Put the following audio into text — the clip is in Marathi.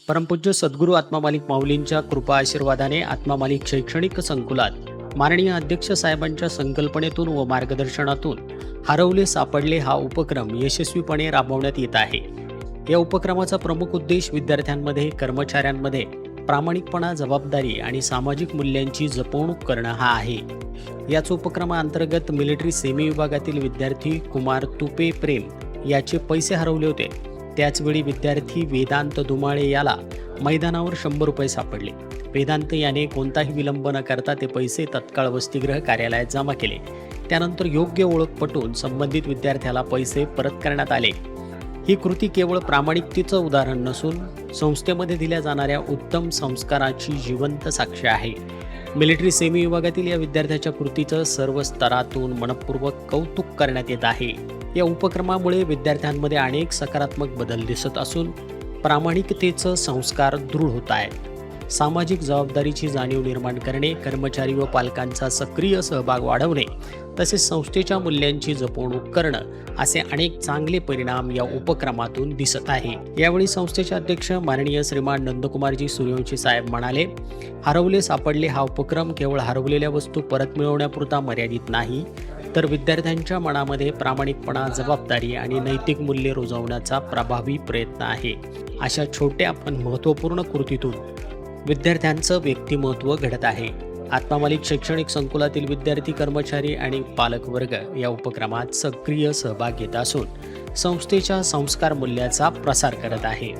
परमपूज्य सद्गुरू आत्मामालिक माऊलींच्या कृपा आशीर्वादाने आत्मामालिक शैक्षणिक संकुलात माननीय अध्यक्ष साहेबांच्या संकल्पनेतून व मार्गदर्शनातून हरवले सापडले हा उपक्रम यशस्वीपणे राबवण्यात येत आहे। या उपक्रमाचा प्रमुख उद्देश विद्यार्थ्यांमध्ये, कर्मचाऱ्यांमध्ये प्रामाणिकपणा, जबाबदारी आणि सामाजिक मूल्यांची जपवणूक करणं हा आहे। याच उपक्रमाअंतर्गत मिलिटरी सेमी विभागातील विद्यार्थी कुमार तुपे प्रेम याचे पैसे हरवले होते। त्याचवेळी विद्यार्थी वेदांत दुमाळे याला मैदानावर 100 रुपये सापडले। वेदांत याने कोणताही विलंब न करता ते पैसे तत्काळ वसतिगृह कार्यालयात जमा केले। त्यानंतर योग्य ओळख पटवून संबंधित विद्यार्थ्याला पैसे परत करण्यात आले। ही कृती केवळ प्रामाणिकतेचं उदाहरण नसून संस्थेमध्ये दिल्या जाणाऱ्या उत्तम संस्काराची जिवंत साक्ष आहे। मिलिटरी सेमी विभागातील या विद्यार्थ्याच्या कृतीचं सर्व स्तरातून मनपूर्वक कौतुक करण्यात येत आहे। या उपक्रमामुळे विद्यार्थ्यांमध्ये अनेक सकारात्मक बदल दिसत असून प्रामाणिकतेचं संस्कार दृढ होत आहेत। सामाजिक जबाबदारीची जाणीव निर्माण करणे, कर्मचारी व पालकांचा सक्रिय सहभाग वाढवणे तसेच संस्थेच्या मूल्यांची जपवणूक करणं असे अनेक चांगले परिणाम या उपक्रमातून दिसत आहे। यावेळी संस्थेचे अध्यक्ष माननीय श्रीमान नंदकुमारजी सूर्यवंशी साहेब म्हणाले, हरवले सापडले हा उपक्रम केवळ हरवलेल्या वस्तू परत मिळवण्यापुरता मर्यादित नाही, तर विद्यार्थ्यांच्या मनामध्ये प्रामाणिकपणा, जबाबदारी आणि नैतिक मूल्ये रुजवण्याचा प्रभावी प्रयत्न आहे। अशा छोट्या पण महत्त्वपूर्ण कृतीतून विद्यार्थ्यांचं व्यक्तिमत्व घडत आहे। आत्मामालिक शैक्षणिक संकुलातील विद्यार्थी, कर्मचारी आणि पालक वर्ग या उपक्रमात सक्रिय सहभाग घेत असून संस्थेच्या संस्कार मूल्याचा प्रसार करत आहे।